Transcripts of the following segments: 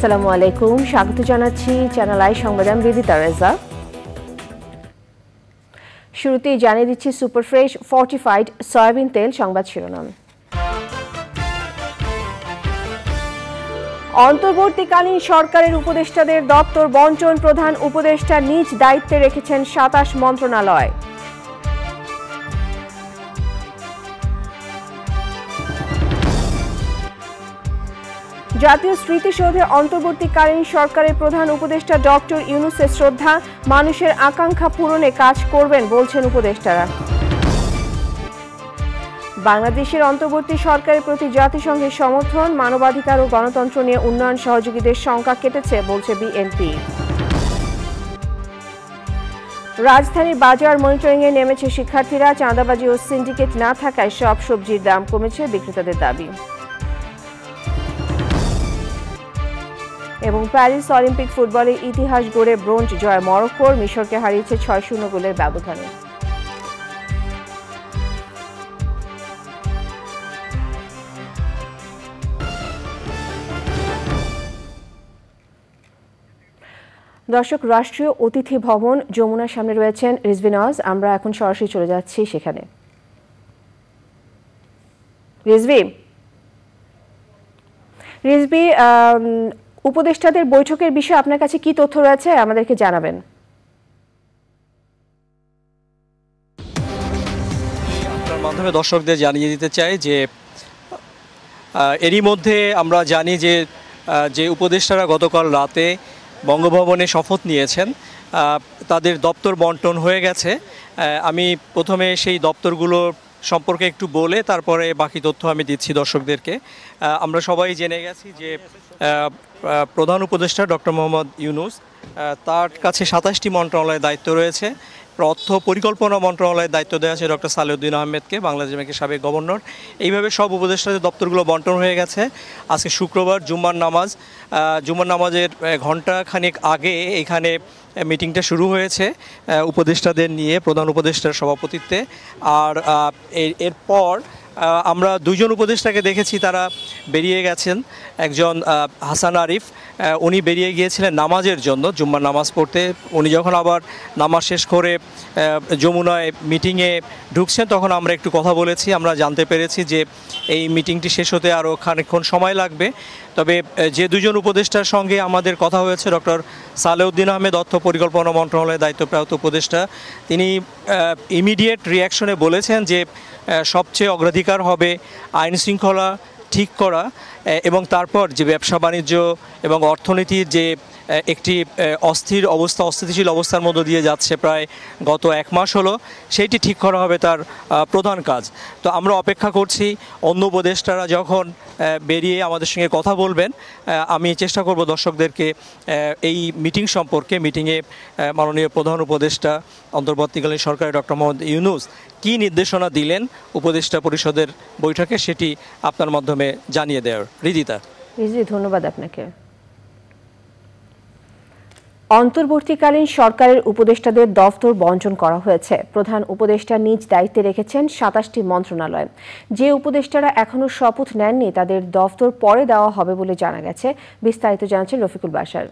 আসসালামু আলাইকুম, স্বাগত জানাচ্ছি চ্যানেল আই সংবাদে। আমি রিদিতা রেজা। শুরুতেই জানিয়ে দিচ্ছি সুপার ফ্রেশ ফর্টিফাইড সয়াবিন তেল সংবাদ শিরোনাম। অন্তর্বর্তীকালীন সরকারের উপদেষ্টাদের দপ্তর বণ্টন, প্রধান উপদেষ্টা নিজ দায়িত্বে রেখেছেন ২৭ মন্ত্রণালয়। জাতীয় স্মৃতিসৌধে অন্তর্বর্তীকালীন সরকারের প্রধান উপদেষ্টা ডক্টর ইউনূসের শ্রদ্ধা, মানুষের আকাঙ্ক্ষা পূরণে কাজ করবেন বলছেন উপদেষ্টারা। বাংলাদেশের অন্তর্বর্তী সরকারের প্রতি জাতিসংঘের সমর্থন, মানবাধিকার ও গণতন্ত্র নিয়ে উন্নয়ন সহযোগীদের শঙ্কা কেটেছে বলছে বিএনপি। রাজধানীর বাজার মনিটরিংয়ে নেমেছে শিক্ষার্থীরা, চাঁদাবাজি ও সিন্ডিকেট না থাকায় সব সবজির দাম কমেছে, বিক্রেতাদের দাবি। এবং প্যারিস অলিম্পিক ফুটবলে ইতিহাস গড়ে ব্রোঞ্জ জয় মরক্কোর, মিশরকে হারিয়েছে ৬-০ গোলের ব্যবধানে। দর্শক, রাষ্ট্রীয় অতিথি ভবন যমুনার সামনে রয়েছেন রিজভী নওয়াজ। আমরা এখন সরাসরি চলে যাচ্ছি সেখানে। রিজভী, উপদেষ্টাদের বৈঠকের বিষয়ে আপনার কাছে কি তথ্য রয়েছে আমাদেরকে জানাবেন। আপনার মাধ্যমে দর্শকদের জানিয়ে দিতে চাই যে এরই মধ্যে আমরা জানি যে উপদেষ্টারা গতকাল রাতে বঙ্গভবনে শপথ নিয়েছেন, তাদের দপ্তর বণ্টন হয়ে গেছে। আমি প্রথমে সেই দপ্তরগুলো সম্পর্কে একটু বলে তারপরে বাকি তথ্য আমি দিচ্ছি দর্শকদেরকে। আমরা সবাই জেনে গেছি যে প্রধান উপদেষ্টা ডক্টর মোহাম্মদ ইউনূস, তার কাছে ২৭টি মন্ত্রণালয়ের দায়িত্ব রয়েছে। অর্থ পরিকল্পনা মন্ত্রণালয়ের দায়িত্ব দেওয়া আছে ডক্টর সালেউদ্দিন আহমেদকে, বাংলাদেশ ব্যাংকের সাবেক গভর্নর। এইভাবে সব উপদেষ্টাদের দপ্তরগুলো বণ্টন হয়ে গেছে। আজকে শুক্রবার জুম্মার নামাজের ঘণ্টা খানেক আগে এখানে মিটিংটা শুরু হয়েছে উপদেষ্টাদের নিয়ে, প্রধান উপদেষ্টার সভাপতিত্বে। আর এরপর আমরা দুইজন উপদেষ্টাকে দেখেছি, তারা বেরিয়ে গেছেন। একজন হাসান আরিফ, উনি বেরিয়ে গিয়েছিলেন নামাজের জন্য, জুম্মার নামাজ পড়তে। উনি যখন আবার নামাজ শেষ করে যমুনায় মিটিংয়ে ঢুকছেন তখন আমরা একটু কথা বলেছি। আমরা জানতে পেরেছি যে এই মিটিংটি শেষ হতে আরও খানিকক্ষণ সময় লাগবে। তবে যে দুজন উপদেষ্টার সঙ্গে আমাদের কথা হয়েছে, ডক্টর সালেউদ্দিন আহমেদ অর্থ পরিকল্পনা মন্ত্রণালয়ের দায়িত্বপ্রাপ্ত উপদেষ্টা, তিনি ইমিডিয়েট রিঅ্যাকশনে বলেছেন যে সবচেয়ে অগ্রাধিকার হবে আইন শৃঙ্খলা ঠিক করা এবং তারপর যে ব্যবসা বাণিজ্য এবং অর্থনীতির যে একটি অস্থিতিশীল অবস্থার মধ্য দিয়ে যাচ্ছে প্রায় গত ১ মাস হলো, সেইটি ঠিক করা হবে তার প্রধান কাজ। তো আমরা অপেক্ষা করছি অন্য উপদেষ্টারা যখন বেরিয়ে আমাদের সঙ্গে কথা বলবেন। আমি চেষ্টা করব দর্শকদেরকে এই মিটিং সম্পর্কে, মিটিংয়ে মাননীয় প্রধান উপদেষ্টা অন্তর্বর্তীকালীন সরকারের ডক্টর মোহাম্মদ ইউনূস কী নির্দেশনা দিলেন উপদেষ্টা পরিষদের বৈঠকে, সেটি আপনার মাধ্যমে জানিয়ে দেওয়ার। রিদিতা। ধন্যবাদ আপনাকে। অন্তর্বর্তীকালীন সরকারের উপদেষ্টাদের দফতর বণ্টন করা হয়েছে। প্রধান উপদেষ্টা নিজ দায়িত্বে রেখেছেন ২৭টি মন্ত্রণালয়। যে উপদেষ্টারা এখনও শপথ নেননি তাদের দফতর পরে দেওয়া হবে বলে জানা গেছে। বিস্তারিত জানাচ্ছেন রফিকুল বাশার।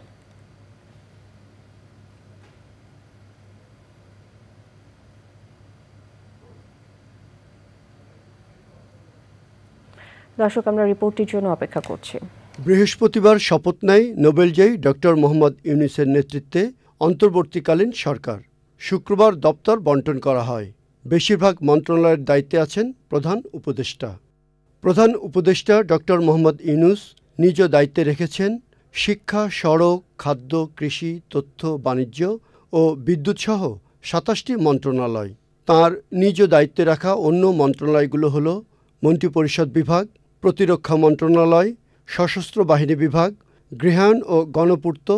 দর্শক, আমরা রিপোর্টটির জন্য অপেক্ষা করছি। বৃহস্পতিবার শপথ নেয় নোবেলজয়ী ডক্টর মোহাম্মদ ইউনূসের নেতৃত্বে অন্তর্বর্তীকালীন সরকার। শুক্রবার দপ্তর বণ্টন করা হয়। বেশিরভাগ মন্ত্রণালয়ের দায়িত্বে আছেন প্রধান উপদেষ্টা। প্রধান উপদেষ্টা ডক্টর মোহাম্মদ ইউনূস নিজ দায়িত্বে রেখেছেন শিক্ষা, সড়ক, খাদ্য, কৃষি, তথ্য, বাণিজ্য ও বিদ্যুৎসহ ২৭টি মন্ত্রণালয়। তাঁর নিজ দায়িত্বে রাখা অন্য মন্ত্রণালয়গুলো হল মন্ত্রিপরিষদ বিভাগ, প্রতিরক্ষা মন্ত্রণালয়, সশস্ত্র বাহিনী বিভাগ, গৃহায়ন ও গণপূর্ত,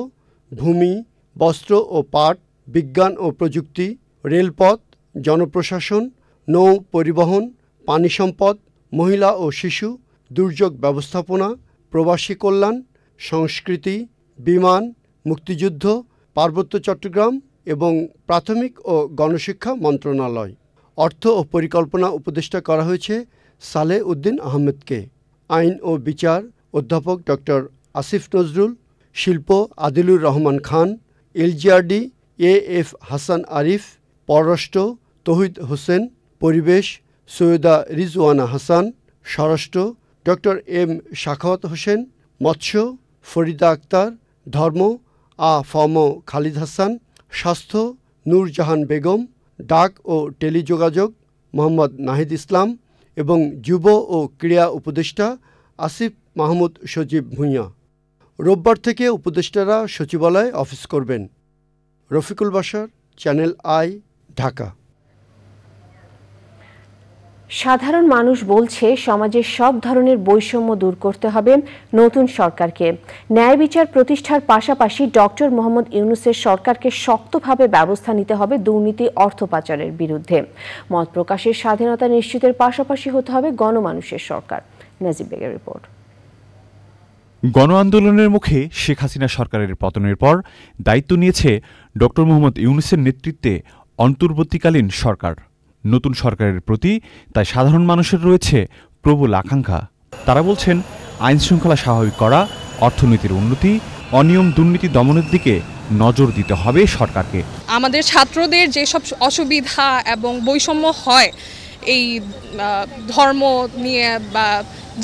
ভূমি, বস্ত্র ও পাট, বিজ্ঞান ও প্রযুক্তি, রেলপথ, জনপ্রশাসন, নৌ পরিবহন, পানি সম্পদ, মহিলা ও শিশু, দুর্যোগ ব্যবস্থাপনা, প্রবাসী কল্যাণ, সংস্কৃতি, বিমান, মুক্তিযুদ্ধ, পার্বত্য চট্টগ্রাম এবং প্রাথমিক ও গণশিক্ষা মন্ত্রণালয়। অর্থ ও পরিকল্পনা উপদেষ্টা করা হয়েছে সালেহ উদ্দিন আহমেদকে। আইন ও বিচার অধ্যাপক ডক্টর আসিফ নজরুল, শিল্প আদিলুর রহমান খান, এলজিআরডি এএফ হাসান আরিফ, পররাষ্ট্র তৌহিদ হোসেন, পরিবেশ সৈয়দা রিজওয়ানা হাসান, স্বরাষ্ট্র ডক্টর এম শাখাওয়াত হোসেন, মৎস্য ফরিদা আক্তার, ধর্ম আ.ফ.ম. খালিদ হাসান, স্বাস্থ্য নূরজাহান বেগম, ডাক ও টেলিযোগাযোগ মোহাম্মদ নাহিদ ইসলাম এবং যুব ও ক্রীড়া উপদেষ্টা আসিফ মাহমুদ সজীব ভূঁইয়া। রোববার থেকে উপদেষ্টারা সচিবালয়ে অফিস করবেন। Rafiqul Bashar, channel I, Dhaka. সাধারণ মানুষ বলছে সমাজের সব ধরনের বৈষম্য দূর করতে হবে নতুন সরকারকে। ন্যায় বিচার প্রতিষ্ঠার পাশাপাশি ডক্টর মোহাম্মদ ইউনূসের সরকারকে শক্তভাবে ব্যবস্থা নিতে হবে দুর্নীতি অর্থ পাচারের বিরুদ্ধে। মত প্রকাশের স্বাধীনতা নিশ্চিতের পাশাপাশি হতে হবে গণমানুষের সরকার। নাজিব বেগের রিপোর্ট। গণ আন্দোলনের মুখে শেখ হাসিনা সরকারের পতনের পর দায়িত্ব নিয়েছে ডক্টর মোহাম্মদ ইউনূসের নেতৃত্বে অন্তর্বর্তীকালীন সরকার। নতুন সরকারের প্রতি তাই সাধারণ মানুষের রয়েছে প্রবল আকাঙ্ক্ষা। তারা বলছেন আইন শৃঙ্খলা স্বাভাবিক করা, অর্থনীতির উন্নতি, অনিয়ম দুর্নীতি দমনের দিকে নজর দিতে হবে সরকারকে। আমাদের ছাত্রদের যেসব অসুবিধা এবং বৈষম্য হয় এই ধর্ম নিয়ে বা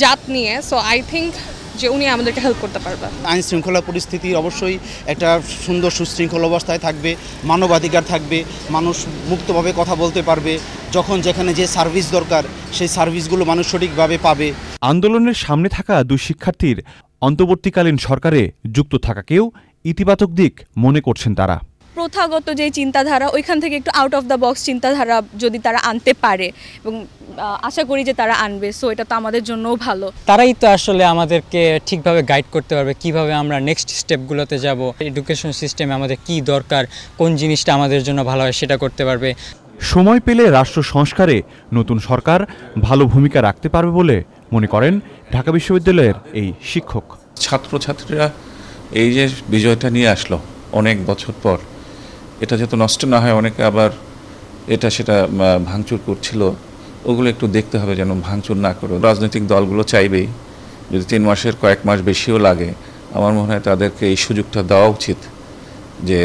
জাত নিয়ে, সো আই থিঙ্ক যে উনি আমাদেরকে হেল্প করতে পারবে। আইন শৃঙ্খলা পরিস্থিতি অবশ্যই একটা সুন্দর সুশৃঙ্খল অবস্থায় থাকবে, মানবাধিকার থাকবে, মানুষ মুক্তভাবে কথা বলতে পারবে, যখন যেখানে যে সার্ভিস দরকার সেই সার্ভিসগুলো মানুষ সঠিকভাবে পাবে। আন্দোলনের সামনে থাকা দুই শিক্ষার্থীর অন্তর্বর্তীকালীন সরকারে যুক্ত থাকাকেও ইতিবাচক দিক মনে করছেন তারা। প্রথাগত যে চিন্তাধারা ওইখান থেকে একটু আউট অফ দ্য বক্স চিন্তাধারা যদি তারা আনতে পারে, এবং আশা করি যে তারা আনবে, সো এটা তো আমাদের জন্যও ভালো। তারাই তো আসলে আমাদেরকে ঠিকভাবে গাইড করতে পারবে কিভাবে আমরা নেক্সট স্টেপগুলোতে যাব, এডুকেশন সিস্টেমে আমাদের কি দরকার, কোন জিনিসটা আমাদের জন্য ভালো হয় সেটা করতে পারবে। সময় পেলে রাষ্ট্র সংস্কারে নতুন সরকার ভালো ভূমিকা রাখতে পারবে বলে মনে করেন ঢাকা বিশ্ববিদ্যালয়ের এই শিক্ষক। ছাত্রছাত্রীরা এই যে বিজয়টা নিয়ে আসলো অনেক বছর পর, এটা যাতে নষ্ট না হয়, অনেকে আবার এটা সেটা ভাঙচুর করছিল, ওগুলো একটু দেখতে হবে যেন ভাঙচুর না করে। রাজনৈতিক দলগুলো চাইবেই, যদি 3 মাসের কয়েক মাস বেশিও লাগে, আমার মনে হয় তাদেরকে এই সুযোগটা দেওয়া উচিত যে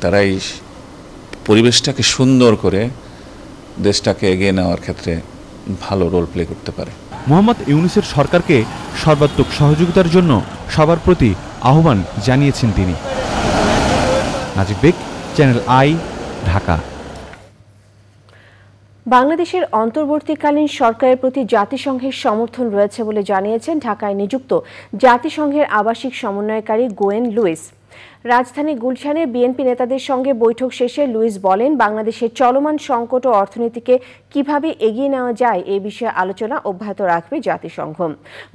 তারা এই পরিবেশটাকে সুন্দর করে দেশটাকে এগিয়ে নেওয়ার ক্ষেত্রে ভালো রোল প্লে করতে পারে। মোহাম্মদ ইউনূসের সরকারকে সর্বাত্মক সহযোগিতার জন্য সবার প্রতি আহ্বান জানিয়েছেন তিনি। নাজিব বেগ, চ্যানেল আই, ঢাকা। বাংলাদেশের অন্তর্বর্তীকালীন সরকারের প্রতি জাতিসংঘের সমর্থন রয়েছে বলে জানিয়েছেন ঢাকায় নিযুক্ত জাতিসংঘের আবাসিক সমন্বয়কারী গোয়েন লুইস। রাজধানী গুলশানে বিএনপি নেতাদের সঙ্গে বৈঠক শেষে লুইস বলেন, বাংলাদেশের চলমান সংকট ও অর্থনীতিকে কিভাবে এগিয়ে নেওয়া যায় এই বিষয়ে আলোচনা অব্যাহত রাখবে জাতিসংঘ।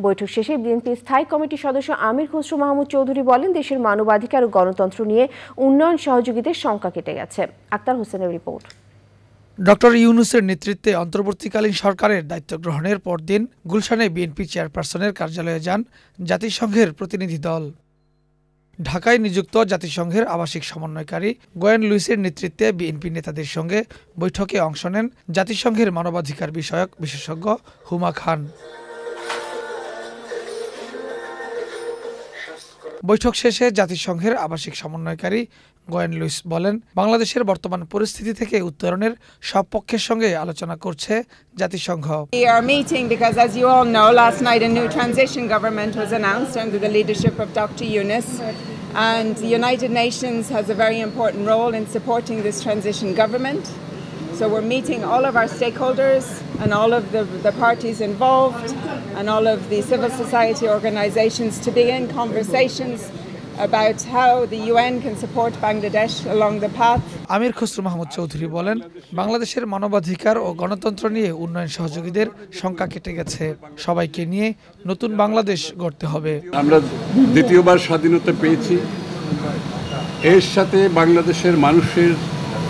বৈঠক শেষে বিএনপি স্থায়ী কমিটির সদস্য আমির খসরু মাহমুদ চৌধুরী বলেন, দেশের মানবাধিকার ও গণতন্ত্র নিয়ে উন্নয়ন সহযোগিতার শঙ্কা কেটে গেছে। আক্তার হোসেনের রিপোর্ট। ডক্টর ইউনূসের নেতৃত্বে অন্তর্বর্তীকালীন সরকারের দায়িত্ব গ্রহণের পরদিন গুলশানে বিএনপি চেয়ারপারসনের কার্যালয়ে যান জাতিসংঘের প্রতিনিধি দল। ঢাকায় নিযুক্ত জাতিসংঘের আবাসিক সমন্বয়কারী গোয়েন লুইসের নেতৃত্বে বিএনপি নেতাদের সঙ্গে বৈঠকে অংশ নেন জাতিসংঘের মানবাধিকার বিষয়ক বিশেষজ্ঞ হুমা খান। বৈঠক শেষে জাতিসংঘের আবাসিক সমন্বয়কারী গোয়েন লুইস বলেন, বাংলাদেশের বর্তমান পরিস্থিতি থেকে উত্তরণের সব পক্ষের সঙ্গে আলোচনা করছে জাতিসংঘ। We are meeting because, as you all know, last night a new transition government was announced under the leadership of Dr. Yunus, and the United Nations has a very important role in supporting this transition government. So we're meeting all of our stakeholders and all of the parties involved and all of the civil society organizations to begin conversations about how the UN can support Bangladesh along the path. আমির খসরু মাহমুদ চৌধুরী বলেন, বাংলাদেশের মানবাধিকার ও গণতন্ত্র নিয়ে উন্নয়ন সহযোগীদের শঙ্কা কেটে গেছে। সবাইকে নিয়ে নতুন বাংলাদেশ গড়তে হবে। আমরা দ্বিতীয়বার স্বাধীনতা পেয়েছি, এর সাথে বাংলাদেশের মানুষের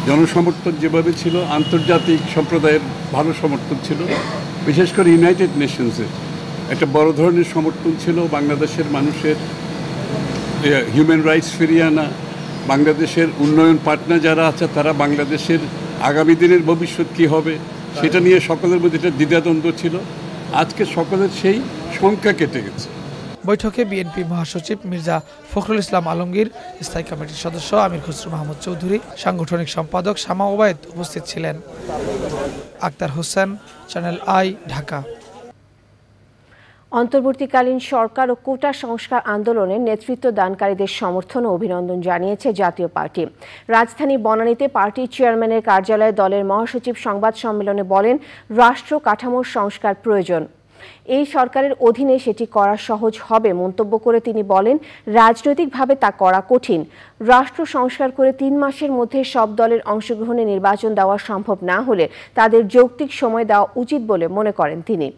জনসমর্থন যেভাবে ছিল, আন্তর্জাতিক সম্প্রদায়ের ভালো সমর্থন ছিল, বিশেষ করে ইউনাইটেড নেশনসের একটা বড় ধরনের সমর্থন ছিল। বাংলাদেশের মানুষের হিউম্যান রাইটস ফিরিয়ে আনা, বাংলাদেশের উন্নয়ন পার্টনার যারা আছে তারা বাংলাদেশের আগামী দিনের ভবিষ্যৎ কী হবে সেটা নিয়ে সকলের মধ্যে একটা দ্বিধাদ্বন্দ্ব ছিল। আজকে সকলের সেই শঙ্কা কেটে গেছে। বৈঠকে বিএনপি মহাসচিব মির্জা ফখরুল ইসলাম আলমগীর, স্থায়ী কমিটির সদস্য আমির খসরু মাহমুদ চৌধুরী, সাংগঠনিক সম্পাদক শামা ওবায়েদ উপস্থিত ছিলেন। Akhtar Hossain, channel I, Dhaka. অন্তর্বর্তীকালীন সরকার ও কোটা সংস্কার আন্দোলনের নেতৃত্ব দানকারীদের সমর্থন ও অভিনন্দন জানিয়েছে জাতীয় পার্টি। রাজধানী বনানীতে পার্টির চেয়ারম্যানের কার্যালয়ে দলের মহাসচিব সংবাদ সম্মেলনে বলেন, রাষ্ট্র কাঠামোর সংস্কার প্রয়োজন, এই সরকারের অধীনে সেটি করা সহজ হবে মন্তব্য করে তিনি বলেন, রাজনৈতিকভাবে তা করা কঠিন। রাষ্ট্র সংস্কার করে 3 মাসের মধ্যে সব দলের অংশগ্রহণে নির্বাচন দেওয়া সম্ভব না হলে তাদের যৌক্তিক সময় দেওয়া উচিত বলে মনে করেন তিনি।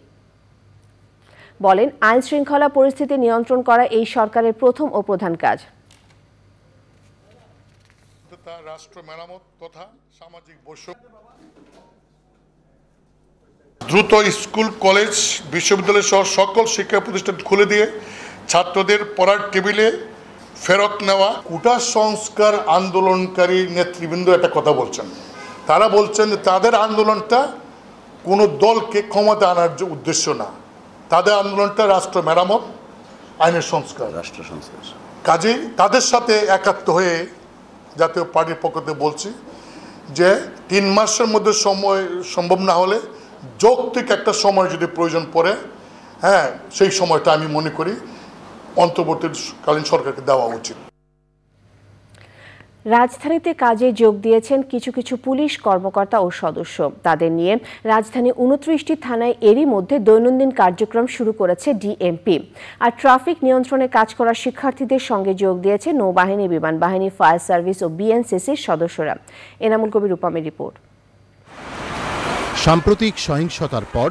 বলেন, আইন শৃঙ্খলা পরিস্থিতি নিয়ন্ত্রণ করা এই সরকারের প্রথম ও প্রধান কাজ। রাষ্ট্র মেরামত তথা সামাজিক বৈষম্য দ্রুত স্কুল, কলেজ, বিশ্ববিদ্যালয় সহ সকল শিক্ষা প্রতিষ্ঠান খুলে দিয়ে ছাত্রদের পড়ার টেবিলে ফেরত নেওয়া। কোটা সংস্কার আন্দোলনকারী নেতৃবৃন্দ একটা কথা বলছেন, তারা বলছেন যে তাদের আন্দোলনটা কোনো দলকে ক্ষমতা আনার যে উদ্দেশ্য না, তাদের আন্দোলনটা রাষ্ট্র মেরামত, আইনের সংস্কার, রাষ্ট্র সংস্কার। কাজেই তাদের সাথে একাত্ম হয়ে জাতীয় পার্টির পক্ষ থেকে বলছি যে 3 মাসের মধ্যে সময় সম্ভব না হলে যৌক্তিক একটা সময় যদি প্রয়োজন পড়ে, সেই সময়টা আমি মনে করি অন্তর্বর্তীকালীন সরকারকে দেওয়া উচিত। রাজধানীতে কাজে যোগ দিয়েছেন কিছু কিছু পুলিশ কর্মকর্তা ও সদস্য। তাদের নিয়ে রাজধানী 29টি থানায় এরই মধ্যে দৈনন্দিন কার্যক্রম শুরু করেছে ডিএমপি। আর ট্রাফিক নিয়ন্ত্রণে কাজ করা শিক্ষার্থীদের সঙ্গে যোগ দিয়েছে নৌবাহিনী, বিমান বাহিনী, ফায়ার সার্ভিস ও বিএনসিসির সদস্যরা। এনামুল কবির রূপমের রিপোর্ট। সাম্প্রতিক সহিংসতার পর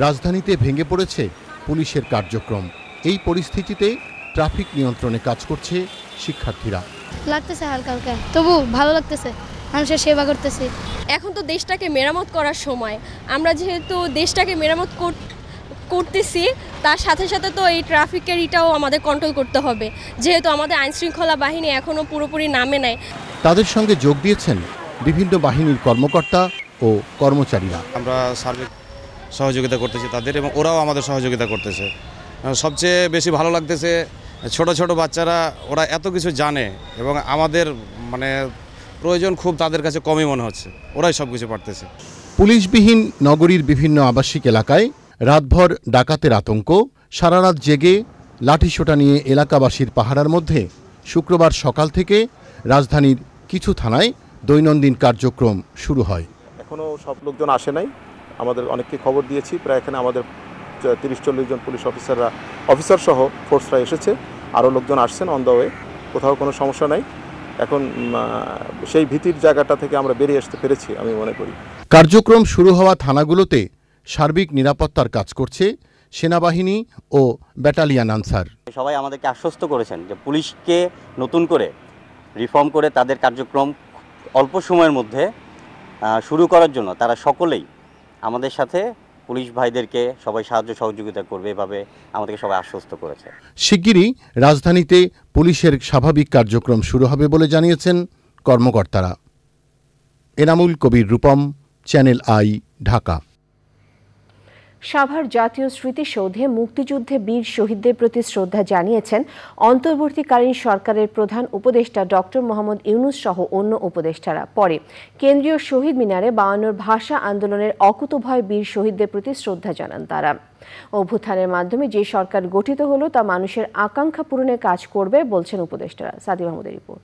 রাজধানীতে ভেঙে পড়েছে পুলিশের কার্যক্রম। এই পরিস্থিতিতে ট্রাফিক নিয়ন্ত্রণে কাজ করছে শিক্ষার্থীরা। লাগতেছে হালকা হালকা, তবু ভালো লাগতেছে, মানুষের সেবা করতেছে। এখন তো দেশটাকে মেরামত করার সময়, আমরা যেহেতু দেশটাকে মেরামত করতেছি, তার সাথে সাথে তো এই ট্রাফিকের এটাও আমাদের কন্ট্রোল করতে হবে, যেহেতু আমাদের আইনশৃঙ্খলা বাহিনী এখনও পুরোপুরি নামে নাই। তাদের সঙ্গে যোগ দিয়েছেন বিভিন্ন বাহিনীর কর্মকর্তা ও কর্মচারীরা। আমরা সার্বিক সহযোগিতা করতেছি তাদের, এবং ওরাও আমাদের সহযোগিতা করতেছে। সবচেয়ে বেশি ভালো লাগতেছে ছোট ছোট বাচ্চারা, ওরা এত কিছু জানে এবং আমাদের প্রয়োজন খুব তাদের কাছে কমই মনে হচ্ছে, ওরাই সব কিছু পারতেছে। পুলিশবিহীন নগরীর বিভিন্ন আবাসিক এলাকায় রাতভর ডাকাতের আতঙ্ক, সারা রাত জেগে লাঠিসোঁটা নিয়ে এলাকাবাসীর পাহারার মধ্যে শুক্রবার সকাল থেকে রাজধানীর কিছু থানায় দৈনন্দিন কার্যক্রম শুরু হয়। এখনও সব লোকজন আসে নাই, আমাদের অনেককে খবর দিয়েছি, প্রায় এখানে আমাদের 30-40 জন পুলিশ অফিসার সহ ফোর্সরা এসেছে, আরও লোকজন আসছেন অন দ্য ওয়ে, কোথাও কোনো সমস্যা নাই। এখন সেই ভীতির জায়গাটা থেকে আমরা বেরিয়ে আসতে পেরেছি আমি মনে করি। কার্যক্রম শুরু হওয়া থানাগুলোতে সার্বিক নিরাপত্তার কাজ করছে সেনাবাহিনী ও ব্যাটালিয়ান আনসার। সবাই আমাদেরকে আশ্বস্ত করেছেন যে পুলিশকে নতুন করে রিফর্ম করে তাদের কার্যক্রম অল্প সময়ের মধ্যে শুরু করার জন্য তারা সকলেই আমাদের সাথে পুলিশ ভাইদেরকে সবাই সাহায্য সহযোগিতা করবে, এভাবে আমাদেরকে সবাই আশ্বস্ত করেছে। শিগগিরই রাজধানীতে পুলিশের স্বাভাবিক কার্যক্রম শুরু হবে বলে জানিয়েছেন কর্মকর্তারা। Enamul Kabir Rupam, channel I, Dhaka. সাভার জাতীয় স্মৃতিসৌধে মুক্তিযুদ্ধে বীর শহীদদের প্রতি শ্রদ্ধা জানিয়েছেন অন্তর্বর্তীকালীন সরকারের প্রধান উপদেষ্টা ডক্টর মোহাম্মদ ইউনূস সহ অন্য উপদেষ্টারা। পরে কেন্দ্রীয় শহীদ মিনারে 52 ভাষা আন্দোলনের অকুতোভয় বীর শহীদদের প্রতি শ্রদ্ধা জানান তারা। অভ্যুত্থানের মাধ্যমে যে সরকার গঠিত হলো তা মানুষের আকাঙ্ক্ষা পূরণে কাজ করবে বলছেন উপদেষ্টারা। সাদি মাহমুদের রিপোর্ট।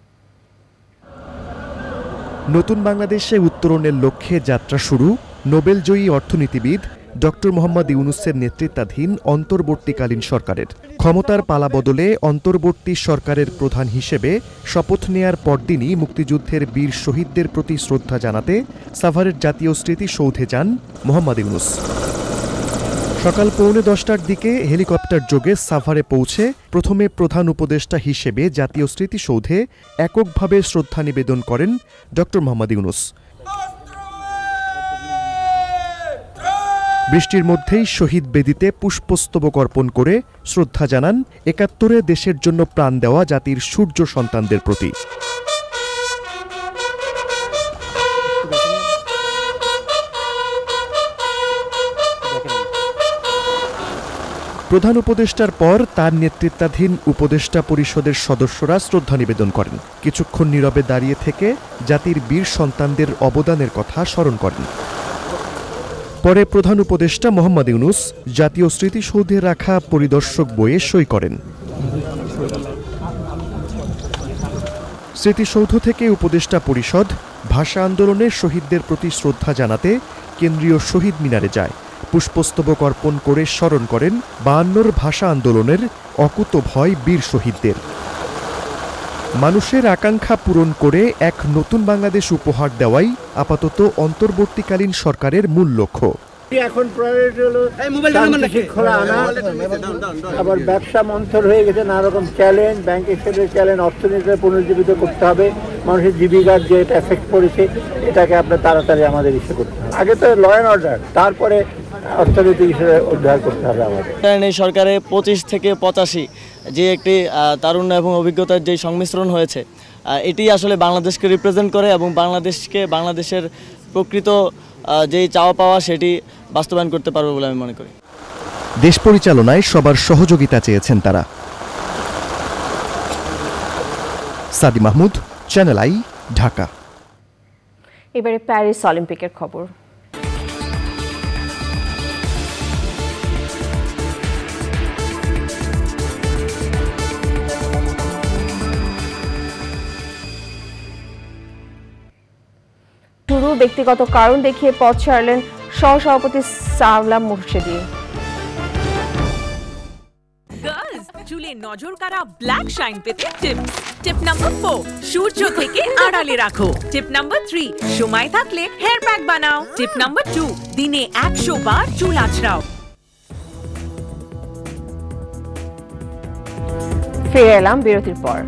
নতুন বাংলাদেশে উত্তরণের লক্ষ্যে যাত্রা শুরু নোবেলজয়ী অর্থনীতিবিদ ডক্টর মোহাম্মদ ইউনূসের নেতৃত্বাধীন অন্তর্বর্তীকালীন সরকারের। ক্ষমতার পালাবদলে অন্তর্বর্তী সরকারের প্রধান হিসেবে শপথ নেয়ার পরদিনই মুক্তিযুদ্ধের বীর শহীদদের প্রতি শ্রদ্ধা জানাতে সাভারের জাতীয় স্মৃতিসৌধে যান মোহাম্মদ ইউনূস। সকাল 9:45টার দিকে হেলিকপ্টার যোগে সাভারে পৌঁছে প্রথমে প্রধান উপদেষ্টা হিসেবে জাতীয় স্মৃতিসৌধে এককভাবে শ্রদ্ধা নিবেদন করেন ডক্টর মোহাম্মদ ইউনূস। বৃষ্টির মধ্যেই শহীদ বেদিতে পুষ্পস্তবক অর্পণ করে শ্রদ্ধা জানান ৭১-এ দেশের জন্য প্রাণ দেওয়া জাতির সূর্য সন্তানদের প্রতি। প্রধান উপদেষ্টার পর তার নেতৃত্বাধীন উপদেষ্টা পরিষদের সদস্যরা শ্রদ্ধা নিবেদন করেন। কিছুক্ষণ নীরবে দাঁড়িয়ে থেকে জাতির বীর সন্তানদের অবদানের কথা স্মরণ করেন। পরে প্রধান উপদেষ্টা মোহাম্মদ ইউনূস জাতীয় স্মৃতিসৌধে রাখা পরিদর্শক বইয়ে সই করেন। স্মৃতিসৌধ থেকে উপদেষ্টা পরিষদ ভাষা আন্দোলনের শহীদদের প্রতি শ্রদ্ধা জানাতে কেন্দ্রীয় শহীদ মিনারে যায়। পুষ্পস্তবক অর্পণ করে স্মরণ করেন ৫২ ভাষা আন্দোলনের অকুতোভয় বীর শহীদদের। মানুষের আকাঙ্ক্ষা পূরণ করে এক নতুন বাংলাদেশ উপহার দেওয়াই আপাতত অন্তর্বর্তীকালীন সরকারের মূল লক্ষ্য। এখন প্রায়োরিটি হলো শান্তি শৃঙ্খলা আনা, আবার ব্যবসা মন্থর হয়ে গেছে, নানা রকম চ্যালেঞ্জ, ব্যাংকের ক্ষেত্রে চ্যালেঞ্জ, অর্থনীতিকে পুনর্জীবিত করতে হবে, মানুষের জীবিকার যে এটা এফেক্ট পড়েছে এটাকে আপনার তাড়াতাড়ি আমাদের ইস্যু করতে হবে। আগে তো ল অ্যান্ড অর্ডার, তারপরে অর্থনৈতিক হিসেবে উদ্ধার করতে হবে আমাদের। এই সরকারে 25 থেকে 85 যে একটি তারুণ্য এবং অভিজ্ঞতার যে সংমিশ্রণ হয়েছে, এটি আসলে বাংলাদেশকে রিপ্রেজেন্ট করে এবং বাংলাদেশের প্রকৃত যেই চাওয়া পাওয়া সেটি বাস্তবায়ন করতে পারবে বলে আমি মনে করি। দেশ পরিচালনায় সবার সহযোগিতা চেয়েছেন তারা। সাদি মাহমুদ, চ্যানেল আই, ঢাকা। এবারে প্যারিস অলিম্পিকের খবর। শুরু ব্যক্তিগত কারণ দেখিয়ে পথ ছাড়লেন সহসভাপতি সাওলা মুর্শেদি। চুলে নজর কাড়া ব্ল্যাক শাইন পেতে টিপস। টিপ নাম্বার 4, সূর্য থেকে আড়ালে রাখো। টিপ নাম্বার 3, সময় থাকলে হেয়ার প্যাক বানাও। টিপ নাম্বার 2, দিনে 100 বার চুল আঁচড়াও। ফিরে এলাম বিরতির পর।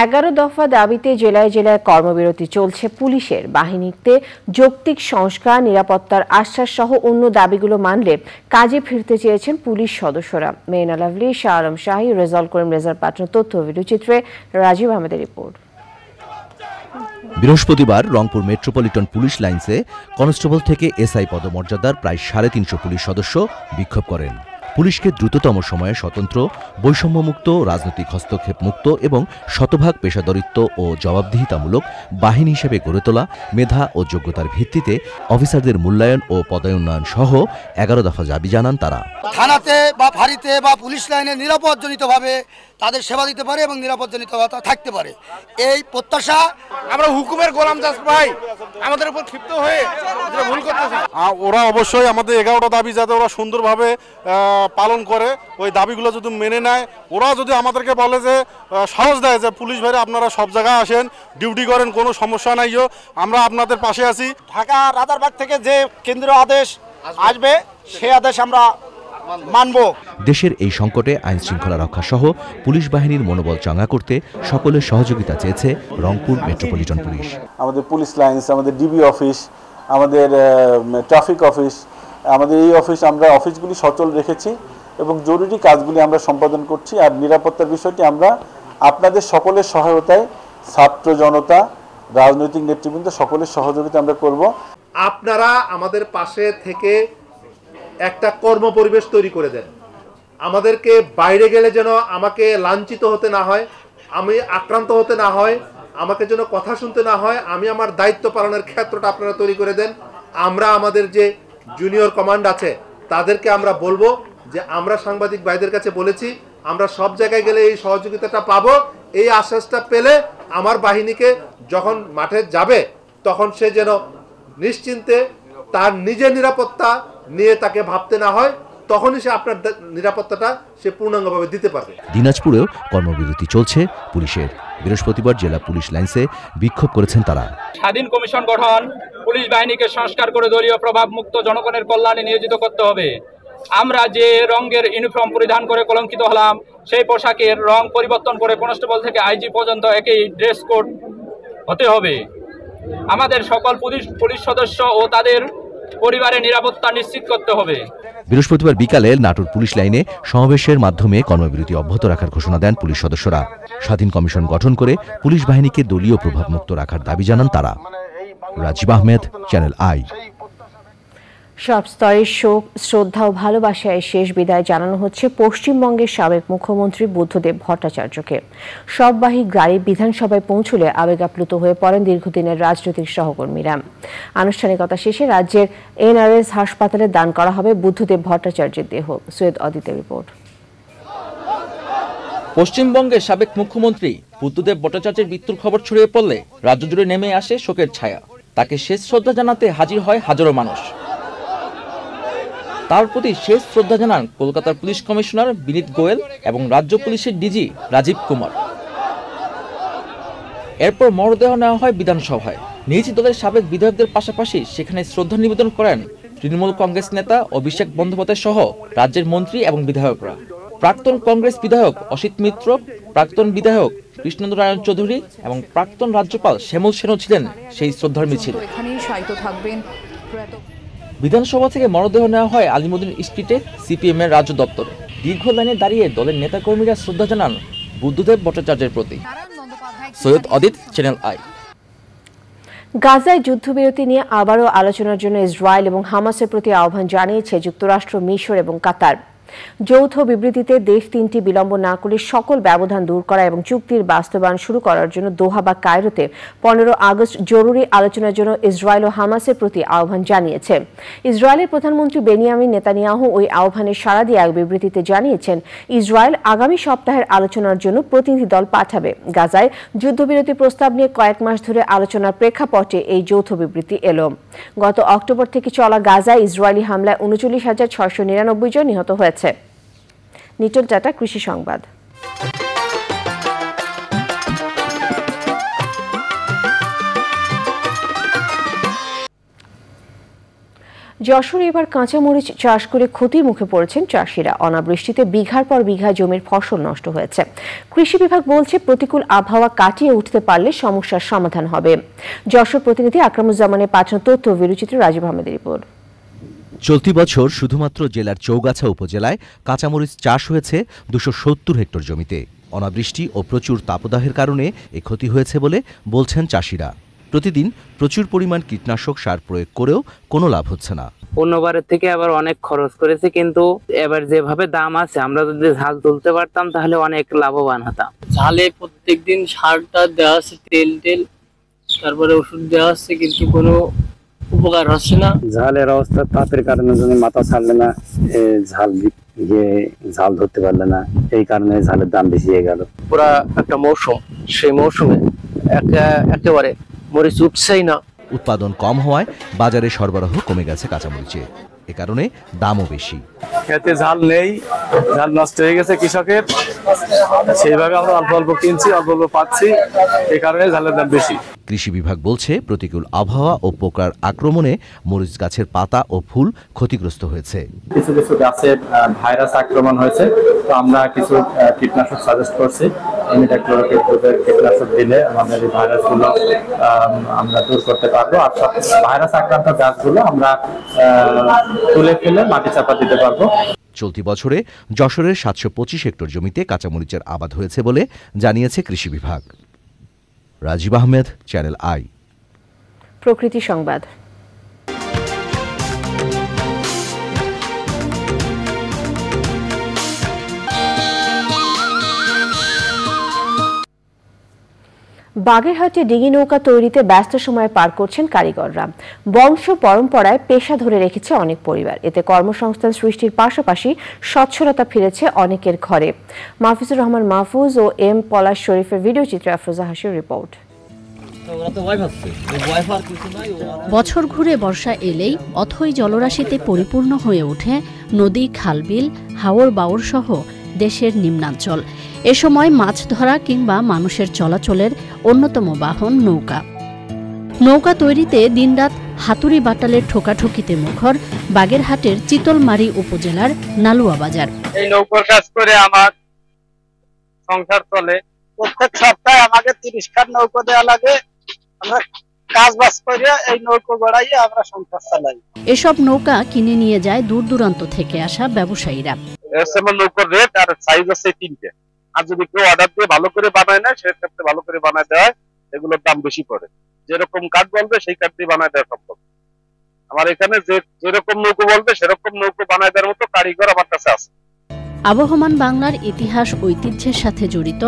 11 দফা দাবিতে জেলায় জেলায় কর্মবিরতি চলছে পুলিশের। বাহিনীতে যৌক্তিক সংস্কার, নিরাপত্তার আশ্বাস সহ অন্য দাবিগুলো মানলে কাজে ফিরতে চেয়েছেন পুলিশ সদস্যরা। মেয়না লাভলি, শাহ আলম শাহী, রেজাউল করিম রেজার পাঠানো তথ্য ভিডিওচিত্রে রাজীব আহমেদের রিপোর্ট। বৃহস্পতিবার রংপুর মেট্রোপলিটন পুলিশ লাইন্সে কনস্টেবল থেকে এসআই পদমর্যাদার প্রায় 350 পুলিশ সদস্য বিক্ষোভ করেন। পুলিশকে দ্রুততম সময়ে স্বতন্ত্র, বৈষম্যমুক্ত, রাজনৈতিক হস্তক্ষেপ মুক্ত এবং শতভাগ পেশাদারিত্ব ও জবাবদিহিতামূলক বাহিনী হিসেবে গড়ে তোলা, মেধা ও যোগ্যতার ভিত্তিতে অফিসারদের মূল্যায়ন ও পদোন্নয়ন সহ 11 দফা দাবি জানান তারা। থানাতে বা ফাঁড়িতে বা পুলিশ লাইনে নিরাপদজনিতভাবে তাদের সেবা দিতে পারে এবং নিরাপদজনিতভাবে থাকতে পারে, এই প্রত্যাশা। আমরা হুকুমের গোলাম জাস ভাই আমাদের উপর ক্ষিপ্ত হয়ে ভুল করতেছে। ওরা অবশ্যই আমাদের 11টা দাবি যাতে ওরা সুন্দরভাবে পালন করে, ওই দাবিগুলো যদি মেনে নেয়, ওরা যদি আমাদেরকে বলে যে সাহস দেয় যে পুলিশ ভাইরা আপনারা সব জায়গায় আসেন, ডিউটি করেন, কোনো সমস্যা নাইও, আমরা আপনাদের পাশে আছি। ঢাকা রাজারবাগ থেকে যে কেন্দ্রীয় আদেশ আসবে সেই আদেশ আমরা মানব। দেশের এই সংকটে আইন শৃঙ্খলা রক্ষা সহ পুলিশ বাহিনীর মনোবল চাঙ্গা করতে সকলের সহযোগিতা চেয়েছে রংপুর মেট্রোপলিটন পুলিশ। আমাদের পুলিশ লাইন্স, আমাদের ডিবি অফিস, আমাদের ট্রাফিক অফিস, আমাদের এই আমরা অফিসগুলি সচল রেখেছি এবং জরুরি কাজগুলি আমরা সম্পাদন করছি। আর নিরাপত্তার বিষয়টি আমরা আপনাদের সকলের সহায়তায়, ছাত্র জনতা, রাজনৈতিক নেতৃবৃন্দ সকলের সহযোগিতা আমরা করব। আপনারা আমাদের পাশে থেকে একটা কর্ম পরিবেশ তৈরি করে দেন। আমাদেরকে বাইরে গেলে যেন আমাকে লাঞ্ছিত হতে না হয়, আমি আক্রান্ত হতে না হয়, আমাকে যেন কথা শুনতে না হয়, আমি আমার দায়িত্ব পালনের ক্ষেত্রটা আপনারা তৈরি করে দেন। আমরা আমাদের যে জুনিয়র কমান্ড আছে তাদেরকে আমরা বলবো যে আমরা সাংবাদিক ভাইদের কাছে বলেছি আমরা সব জায়গায় গেলে এই সহযোগিতাটা পাবো। এই আশ্বাসটা পেলে আমার বাহিনীকে যখন মাঠে যাবে তখন সে যেন নিশ্চিন্তে তার নিজের নিরাপত্তা নিয়ে তাকে ভাবতে না হয়, তখনই সে আপনার নিরাপত্তাটা সে পূর্ণাঙ্গভাবে দিতে পারবে। দিনাজপুরেও কর্মবিরতি চলছে পুলিশের। বৃহস্পতিবার জেলা পুলিশ লাইন্সে বিক্ষোভ করেছেন তারা। স্বাধীন কমিশন গঠন, পুলিশ বাহিনীকে সংস্কার করে দলীয় প্রভাব মুক্ত জনগণের কল্যাণে নিয়োজিত করতে হবে। আমরা যে রঙের ইউনিফর্ম পরিধান করে কলঙ্কিত হলাম, সেই পোশাকের রং পরিবর্তন করে কনস্টেবল থেকে আইজি পর্যন্ত একই ড্রেস কোড হতে হবে। আমাদের সকল পুলিশ সদস্য ও তাদের পরিবারের নিরাপত্তা নিশ্চিত করতে হবে। বৃহস্পতিবার বিকালে নাটোর পুলিশ লাইনে সমাবেশের মাধ্যমে কর্মবিরতি অব্যাহত রাখার ঘোষণা দেন পুলিশ সদস্যরা। স্বাধীন কমিশন গঠন করে পুলিশ বাহিনীকে দলীয় প্রভাব মুক্ত রাখার দাবি জানান তারা। Rajib Ahmed, channel I. সব স্তরের শোক, শ্রদ্ধা ও ভালোবাসায় শেষ বিদায় জানানো হচ্ছে পশ্চিমবঙ্গের সাবেক মুখ্যমন্ত্রী বুদ্ধদেব ভট্টাচার্যকে। সববাহী গাড়ি বিধানসভায় পৌঁছলে আবেগ আপ্লুত হয়ে পড়েন দীর্ঘদিনের রাজনৈতিক সহকর্মীরা। আনুষ্ঠানিকতা শেষে রাজ্যের এনআরএস হাসপাতালে দান করা হবে বুদ্ধদেব ভট্টাচার্যের দেহ। সৈয়দ অদিতের রিপোর্ট। পশ্চিমবঙ্গের সাবেক মুখ্যমন্ত্রী বুদ্ধদেব ভট্টাচার্যের মৃত্যুর খবর ছড়িয়ে পড়লে রাজ্য জুড়ে নেমে আসে শোকের ছায়া। তাকে শেষ শ্রদ্ধা জানাতে হাজির হয় হাজারো মানুষ। তার প্রতি শেষ শ্রদ্ধা জানান কলকাতার পুলিশ কমিশনার বিনীত গোয়েল এবং রাজ্য পুলিশের ডিজি রাজীব কুমার। এরপর মরদেহ নেওয়া হয় বিধানসভায়। নিজ দলের সাবেক বিধায়কদের পাশাপাশি সেখানে শ্রদ্ধা নিবেদন করেন তৃণমূল কংগ্রেস নেতা অভিষেক বন্দ্যোপাধ্যায় সহ রাজ্যের মন্ত্রী এবং বিধায়করা। প্রাক্তন কংগ্রেস বিধায়ক অসিত মিত্র, প্রাক্তন বিধায়ক কৃষ্ণেন্দ্র নারায়ণ চৌধুরী এবং প্রাক্তন রাজ্যপাল শ্যামল সেনও ছিলেন সেই শ্রদ্ধার মিছিল। বিধানসভা থেকে মরদেহ নেওয়া হয় আলিমুদ্দিন স্ট্রিটে সিপিএম এর রাজ্য দপ্তরে। দীর্ঘ লাইনে দাঁড়িয়ে দলের নেতাকর্মীরা শ্রদ্ধা জানান বুদ্ধদেব ভট্টাচার্যের প্রতি। সৈয়দ অদিত, চ্যানেল আই। গাজায় যুদ্ধবিরতি নিয়ে আবারও আলোচনার জন্য ইসরায়েল এবং হামাসের প্রতি আহ্বান জানিয়েছে যুক্তরাষ্ট্র, মিশর এবং কাতার। যৌথ বিবৃতিতে দেশ তিনটি বিলম্ব না করে সকল ব্যবধান দূর করা এবং চুক্তির বাস্তবায়ন শুরু করার জন্য দোহা বা কায়রোতে 15 আগস্ট জরুরি আলোচনার জন্য ইসরায়েল ও হামাসের প্রতি আহ্বান জানিয়েছে। ইসরায়েলের প্রধানমন্ত্রী বেনিয়ামিন নেতানিয়াহু ওই আহ্বানে সাড়া দিয়ে এক বিবৃতিতে জানিয়েছেন ইসরায়েল আগামী সপ্তাহের আলোচনার জন্য প্রতিনিধি দল পাঠাবে। গাজায় যুদ্ধবিরতি প্রস্তাব নিয়ে কয়েক মাস ধরে আলোচনার প্রেক্ষাপটে এই যৌথ বিবৃতি এলো। গত অক্টোবর থেকে চলা গাজায় ইসরায়েলি হামলায় 39,699 জন নিহত হয়েছে। নিটল টাটা, কৃষি সংবাদ। যশোরে এবার কাঁচামরিচ চাষ করে ক্ষতির মুখে পড়েছেন চাষিরা। অনাবৃষ্টিতে বিঘার পর বিঘা জমির ফসল নষ্ট হয়েছে। কৃষি বিভাগ বলছে প্রতিকূল আবহাওয়া কাটিয়ে উঠতে পারলে সমস্যার সমাধান হবে। যশোর প্রতিনিধি আকরামুজ্জামানের পাঠানো তথ্য, বিরুচিত্র রাজীব আহমেদের রিপোর্ট। চলতি বছর শুধুমাত্র জেলার চৌগাছা উপজেলায় কাঁচামরিচ চাষ হয়েছে 270 হেক্টর জমিতে। অনাবৃষ্টি ও প্রচুর তাপদাহের কারণে এ ক্ষতি হয়েছে বলে বলছেন চাষিরা। প্রতিদিন প্রচুর পরিমাণ কীটনাশক সার প্রয়োগ করেও কোনো লাভ হচ্ছে না। অন্যবারের থেকে আবার অনেক খরচ করেছে, কিন্তু এবার যেভাবে দাম আছে আমরা যদি ঝাল তুলতে পারতাম তাহলে অনেক লাভবান হতাম। ঝালে প্রত্যেকদিন সারটা দেওয়া আছে, তেল তারপরে ওষুধ দেওয়া আছে, কিন্তু কোনো উপকার হচ্ছে না। ঝালের অবস্থা তাপের কারণে জমি মাথা ছাড়লে না, ঝাল ধরতে পারলে না, এই কারণে ঝালের দাম বেশি হয়ে গেল। পুরা একটা মৌসুম, সেই মৌসুমে একেবারে মরিচ উঠছেই না। উৎপাদন কম হওয়ায় বাজারে সরবরাহ কমে গেছে কাঁচামরিচের। এ কারণে দামও বেশি। খেতে ঝাল নেই, ঝাল নষ্ট হয়ে গেছে কৃষকের, সেইভাবে আমরা অল্প অল্প কিনছি, অল্প অল্প পাচ্ছি, এই কারণে ঝালের দাম বেশি। কৃষি বিভাগ বলছে প্রতিকূল আবহাওয়া ও পোকার আক্রমণে মরিচ গাছের পাতা ও ফুল ক্ষতিগ্রস্ত হয়েছে। কিছু কিছু গাছে ভাইরাস আক্রমণ হয়েছে, তো আমরা কিছু কীটনাশক সাজেস্ট করছি। ইমিডাক্লোরোপিড গ্রুপের কীটনাশক দিলে আমাদের এই ভাইরাসগুলো আমরা দূর করতে পারবো। আর সব ভাইরাস আক্রান্ত গাছগুলো আমরা তুলে ফেলে মাটি চাপা দিতে পারবো। চলতি বছরে যশোরের 725 হেক্টর জমিতে কাঁচামরিচের আবাদ হয়েছে বলে জানিয়েছে কৃষি বিভাগ। Rajib Ahmed, channel I. প্রকৃতি সংবাদ। বাগেরহাটে ডিঙি নৌকা তৈরিতে ব্যস্ত সময় পার করছেন কারিগররা। বংশ পরম্পরায় পেশা ধরে রেখেছে অনেক পরিবার। এতে কর্মসংস্থান সৃষ্টির পাশাপাশি সচ্ছলতা ফিরেছে অনেকের ঘরে। মাহফুজুর রহমান মাহফুজ ও এম পলাশ শরীফের ভিডিও চিত্রে আফরোজা হাসির রিপোর্ট। বছর ঘুরে বর্ষা এলেই অথই জলরাশিতে পরিপূর্ণ হয়ে ওঠে নদী, খালবিল, হাওর বাওর সহ দেশের নিম্নাঞ্চল। এ সময় মাছ ধরা কিংবা মানুষের চলাচলের অন্যতম বাহন নৌকা। নৌকা তৈরিতে দিনরাত হাতুড়ি বাটালের ঠোকাঠুকিতে মুখর বাগেরহাটের চিতলমারী উপজেলার নালুয়া বাজার। এই নৌকার কাজ করে আমার সংসার চলে। প্রত্যেক সপ্তাহে আমাকে 30 খান নৌকা দেওয়া লাগে। আমরা কাজ বাজ করে এই নৌকা গড়াইয়ে আমরা সংসার চালাই। এসব নৌকা কিনে নিয়ে যায় দূর দূরান্ত থেকে আসা ব্যবসায়ীরা। এসএমএল নৌকার রেট আর সাইজ আছে 3টে। আর যদি কেউ অর্ডার দিয়ে ভালো করে বানায় না, সেক্ষেত্রে ভালো করে বানায় দেওয়া হয়, এগুলোর দাম বেশি পড়ে। যেরকম কাঠ বলবে সেই কাঠ দিয়ে বানায় দেওয়া সম্ভব। আমার এখানে যেরকম নৌকো বলবে সেরকম নৌকো বানায় দেওয়ার মতো কারিগর আমার কাছে আছে। আবহমান বাংলার ইতিহাস ঐতিহ্যের সাথে জড়িত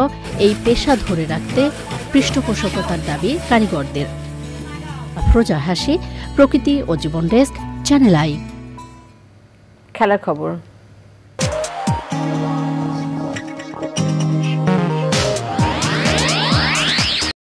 এই পেশা ধরে রাখতে পৃষ্ঠপোষকতার দাবি কারিগরদের। আফরোজা হাসি, প্রকৃতি ও জীবন ডেস্ক, চ্যানেল আই। খেলার খবর।